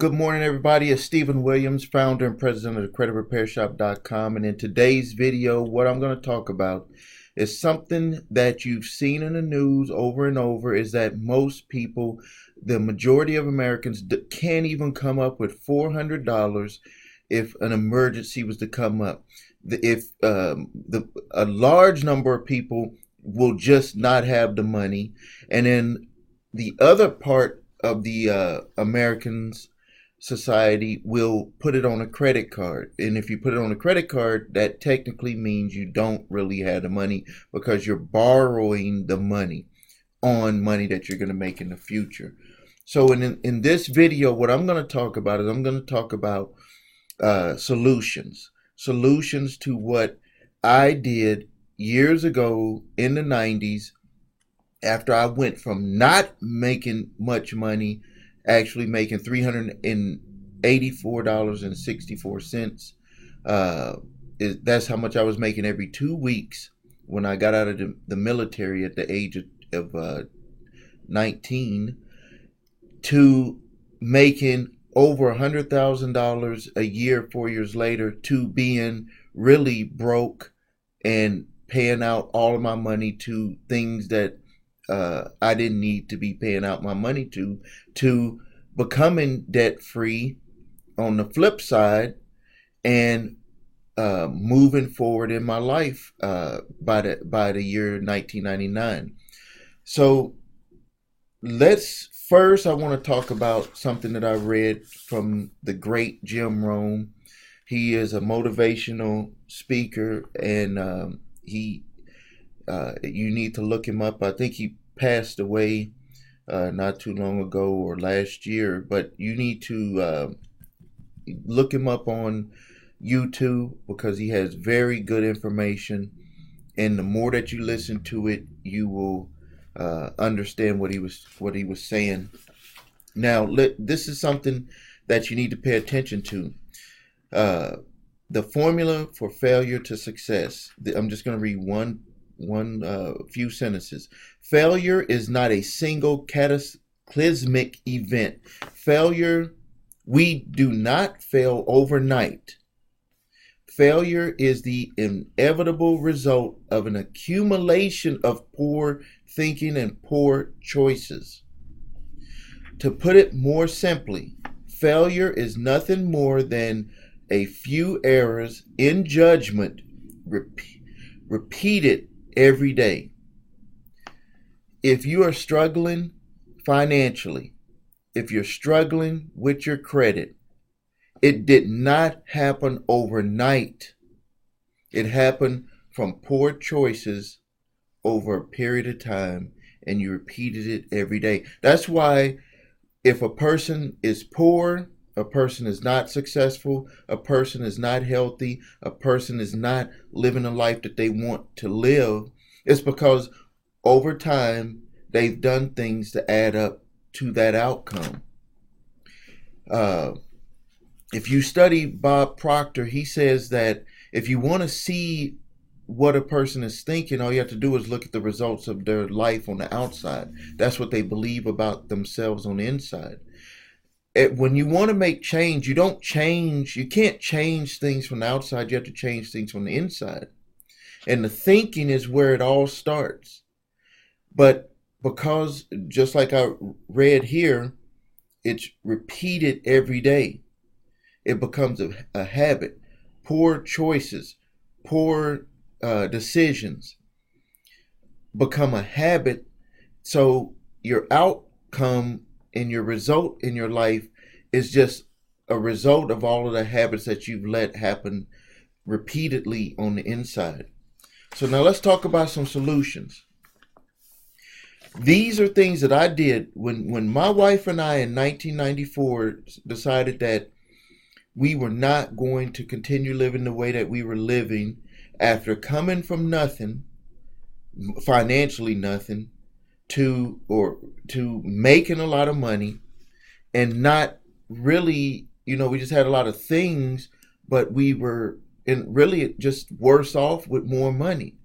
Good morning, everybody. It's Stephen Williams, founder and president of the creditrepairshop.com. And in today's video, what I'm going to talk about is something that you've seen in the news over and over, is that most people, the majority of Americans, can't even come up with $400 if an emergency was to come up. A large number of people will just not have the money. And then the other part of the Americans society will put it on a credit card. And if you put it on a credit card, that technically means you don't really have the money because you're borrowing the money on money that you're going to make in the future. So in this video, what I'm going to talk about is I'm going to talk about solutions to what I did years ago in the 90s after I went from not making much money, actually making $384.64. That's how much I was making every 2 weeks when I got out of the military at the age of 19, to making over $100,000 a year 4 years later, to being really broke and paying out all of my money to things that I didn't need to be paying out my money to becoming debt free on the flip side, and moving forward in my life by the year 1999. So I want to talk about something that I read from the great Jim Rohn. He is a motivational speaker, and you need to look him up. I think he passed away not too long ago or last year, but you need to look him up on YouTube because he has very good information, and the more that you listen to it, you will understand what he was saying. Now, this is something that you need to pay attention to. The formula for failure to success. I'm just going to read one few sentences. Failure is not a single cataclysmic event. We do not fail overnight. Failure is the inevitable result of an accumulation of poor thinking and poor choices. To put it more simply, failure is nothing more than a few errors in judgment repeated every day. If you are struggling financially, if you're struggling with your credit, it did not happen overnight. It happened from poor choices over a period of time, and you repeated it every day. That's why if a person is poor, a person is not successful, a person is not healthy, a person is not living a life that they want to live, it's because over time they've done things to add up to that outcome. If you study Bob Proctor, he says that if you want to see what a person is thinking, all you have to do is look at the results of their life on the outside. That's what they believe about themselves on the inside. When you want to make change, you can't change things from the outside, you have to change things from the inside. And the thinking is where it all starts. But because, just like I read here, it's repeated every day, it becomes a habit. Poor choices, poor decisions become a habit. So your outcome and your result in your life is just a result of all of the habits that you've let happen repeatedly on the inside. So now let's talk about some solutions. These are things that I did when my wife and I in 1994 decided that we were not going to continue living the way that we were living after coming from nothing, financially nothing, to making a lot of money, and not really, we just had a lot of things, but we were really just worse off with more money.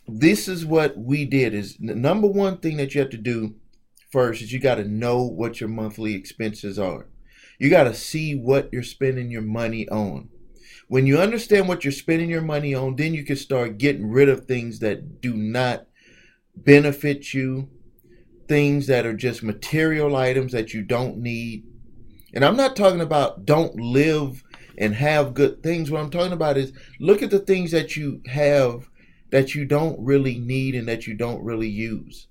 This is what we did. Is the number one thing that you have to do first is you got to know what your monthly expenses are. You got to see what you're spending your money on. When you understand what you're spending your money on, then you can start getting rid of things that do not benefit you, things that are just material items that you don't need. And I'm not talking about don't live and have good things. What I'm talking about is look at the things that you have that you don't really need and that you don't really use.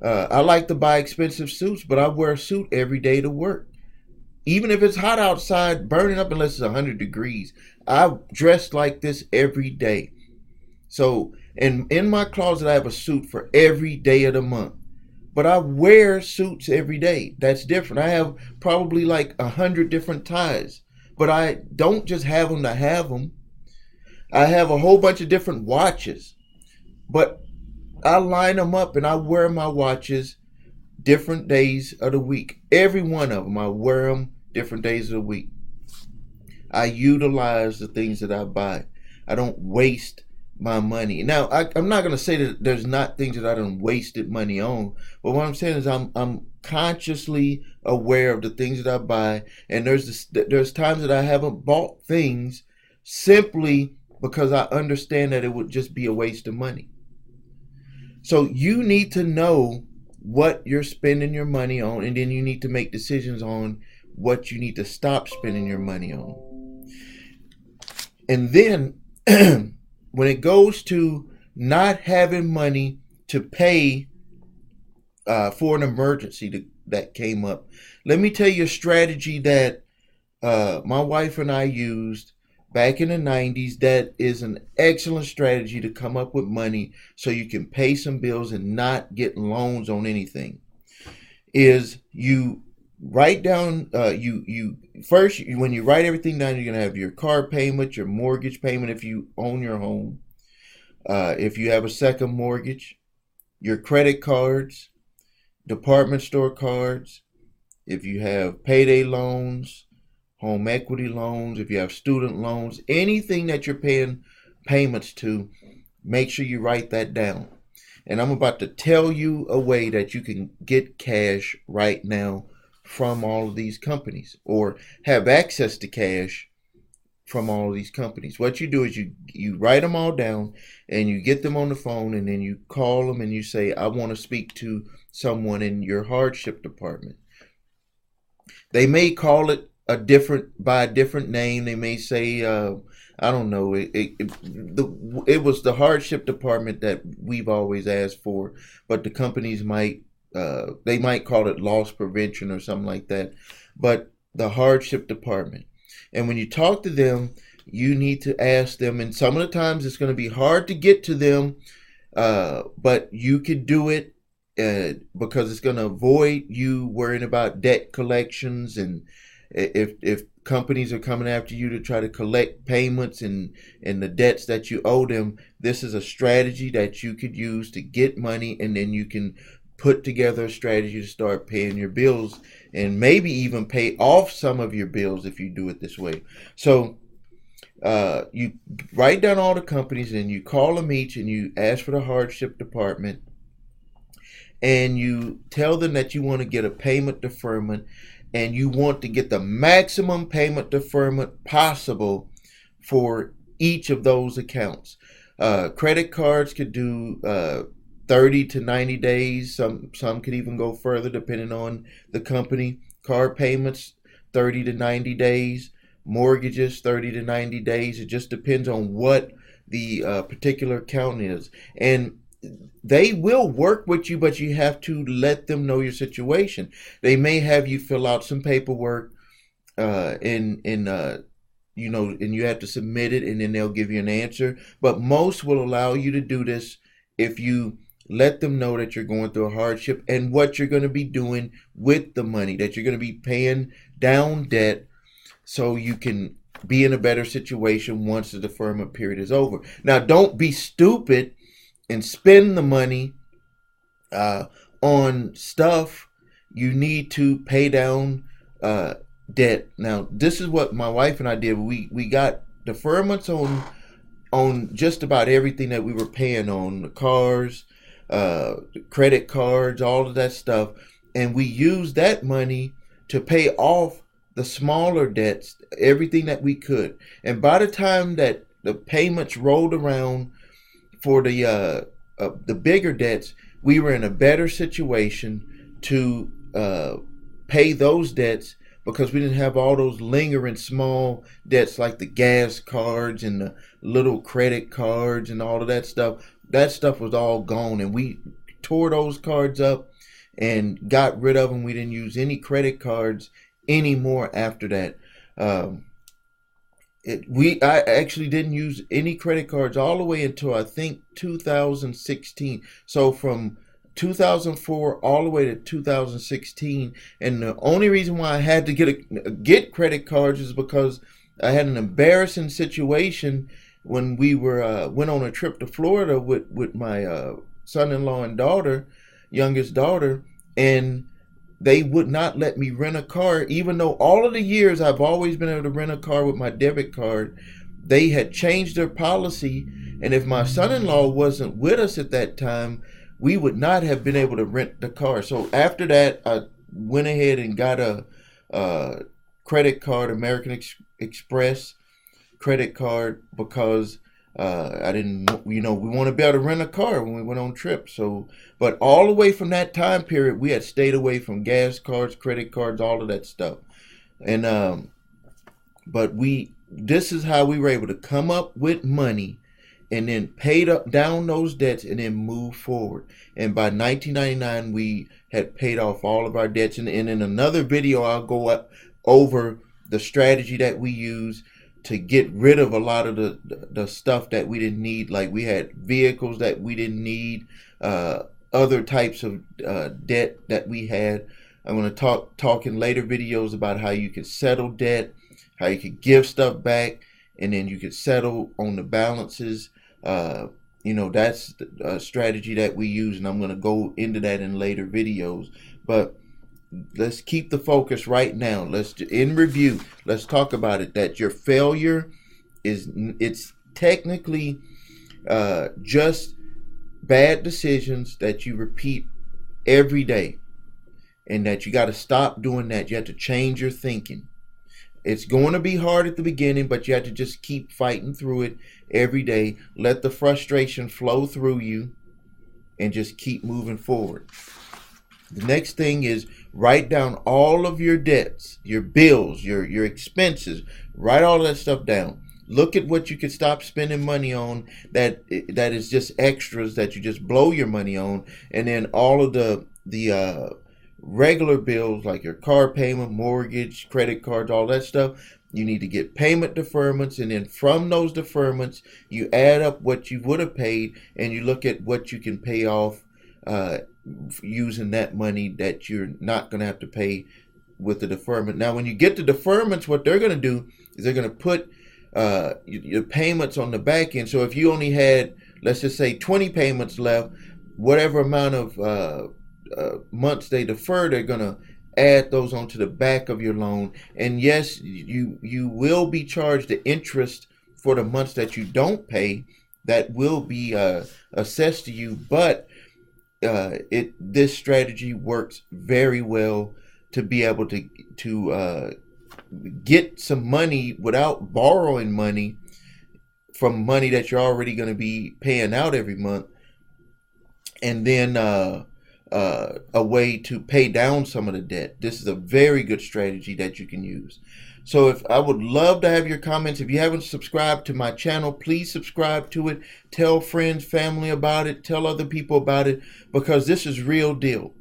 I like to buy expensive suits, but I wear a suit every day to work. Even if it's hot outside, burning up unless it's 100 degrees, I dress like this every day. So, and in my closet, I have a suit for every day of the month. But I wear suits every day. That's different. I have probably like 100 different ties. But I don't just have them to have them. I have a whole bunch of different watches. But I line them up and I wear my watches different days of the week. Every one of them, I wear them different days of the week. I utilize the things that I buy. I don't waste my money. Now, I'm not going to say that there's not things that I done wasted money on, but what I'm saying is I'm consciously aware of the things that I buy, and there's times that I haven't bought things simply because I understand that it would just be a waste of money. So you need to know what you're spending your money on, and then you need to make decisions on what you need to stop spending your money on. And then when it goes to not having money to pay for an emergency that came up, let me tell you a strategy that my wife and I used back in the 90s. That is an excellent strategy to come up with money so you can pay some bills and not get loans on anything. Is you write down, you first, when you write everything down, you're going to have your car payment, your mortgage payment if you own your home, if you have a second mortgage, your credit cards, department store cards, if you have payday loans, home equity loans, if you have student loans, anything that you're paying payments to, make sure you write that down. And I'm about to tell you a way that you can get cash right now from all of these companies, or have access to cash from all of these companies. What you do is you write them all down and you get them on the phone, and then you call them and you say, I want to speak to someone in your hardship department. They may call it by a different name. They may say, I don't know. It was the hardship department that we've always asked for, but the companies might call it loss prevention or something like that. But the hardship department. And when you talk to them, you need to ask them. And some of the times it's going to be hard to get to them, but you could do it because it's going to avoid you worrying about debt collections. And if companies are coming after you to try to collect payments and the debts that you owe them, this is a strategy that you could use to get money, and then you can put together a strategy to start paying your bills, and maybe even pay off some of your bills if you do it this way. So you write down all the companies and you call them each and you ask for the hardship department, and you tell them that you want to get a payment deferment, and you want to get the maximum payment deferment possible for each of those accounts. Credit cards could do 30 to 90 days. Some could even go further depending on the company. Car payments, 30 to 90 days. Mortgages, 30 to 90 days. It just depends on what the particular account is. And they will work with you, but you have to let them know your situation. They may have you fill out some paperwork, and you have to submit it, and then they'll give you an answer. But most will allow you to do this if you let them know that you're going through a hardship and what you're going to be doing with the money, that you're going to be paying down debt so you can be in a better situation once the deferment period is over. Now, don't be stupid and spend the money on stuff. You need to pay down debt. Now, this is what my wife and I did. We got deferments on just about everything that we were paying on, the cars, the credit cards, all of that stuff. and we used that money to pay off the smaller debts, everything that we could. And by the time that the payments rolled around for the bigger debts, we were in a better situation to pay those debts, because we didn't have all those lingering small debts like the gas cards and the little credit cards and all of that stuff. That stuff was all gone, and we tore those cards up and got rid of them. We didn't use any credit cards anymore after that. I actually didn't use any credit cards all the way until I think 2016. So from 2004 all the way to 2016, and the only reason why I had to get credit cards is because I had an embarrassing situation when we went on a trip to Florida with my son-in-law and youngest daughter, and they would not let me rent a car, even though all of the years I've always been able to rent a car with my debit card. They had changed their policy, and if my son-in-law wasn't with us at that time, we would not have been able to rent the car. So after that, I went ahead and got a credit card, American Express credit card, because I didn't, we want to be able to rent a car when we went on trips. So, but all the way from that time period, we had stayed away from gas cards, credit cards, all of that stuff. And but this is how we were able to come up with money and then paid down those debts and then move forward. And by 1999, we had paid off all of our debts. And in another video, I'll go over the strategy that we use to get rid of a lot of the stuff that we didn't need. Like we had vehicles that we didn't need, other types of debt that we had. I'm going to talk in later videos about how you could settle debt, how you could give stuff back, and then you could settle on the balances. That's a strategy that we use, and I'm going to go into that in later videos. But let's keep the focus right now. In review, let's talk about it. That your failure it's technically just bad decisions that you repeat every day, and that you got to stop doing that. You have to change your thinking. It's going to be hard at the beginning, but you have to just keep fighting through it every day. Let the frustration flow through you and just keep moving forward. The next thing is write down all of your debts, your bills, your expenses. Write all of that stuff down. Look at what you could stop spending money on that is just extras that you just blow your money on, and then all of the regular bills like your car payment, mortgage, credit cards, all that stuff. You need to get payment deferments, and then from those deferments, you add up what you would have paid, and you look at what you can pay off using that money that you're not going to have to pay with the deferment. Now, when you get the deferments, what they're going to do is they're going to put your payments on the back end. So if you only had, let's just say, 20 payments left, whatever amount of months they defer, they're going to add those onto the back of your loan. And yes, you will be charged the interest for the months that you don't pay. That will be assessed to you, but this strategy works very well to be able to get some money without borrowing money from money that you're already going to be paying out every month, and then a way to pay down some of the debt. This is a very good strategy that you can use. So if I would love to have your comments. If you haven't subscribed to my channel, please subscribe to it. Tell friends, family about it. Tell other people about it, because this is real deal.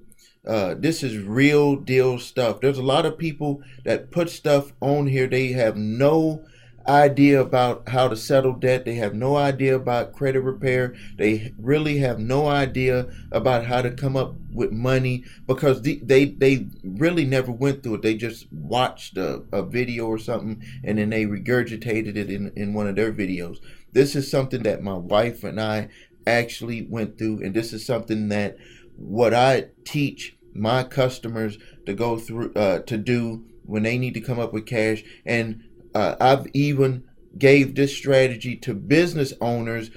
This is real deal stuff. There's a lot of people that put stuff on here. They have no idea about how to settle debt. They have no idea about credit repair. They really have no idea about how to come up with money, because they really never went through it. They just watched a video or something, and then they regurgitated it in one of their videos. This is something that my wife and I actually went through, and this is something that what I teach my customers to go through to do when they need to come up with cash. And I've even gave this strategy to business owners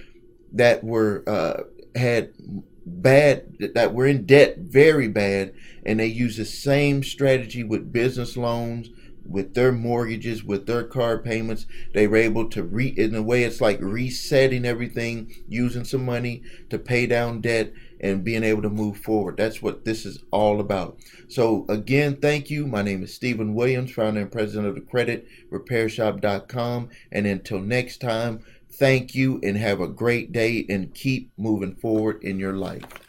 that were had bad, that we're in debt very bad, and they use the same strategy with business loans, with their mortgages, with their car payments. They were able to in a way, it's like resetting everything, using some money to pay down debt and being able to move forward. That's what this is all about. So again, thank you. My name is Stephen Williams, founder and president of the creditrepairshop.com. And until next time, thank you and have a great day and keep moving forward in your life.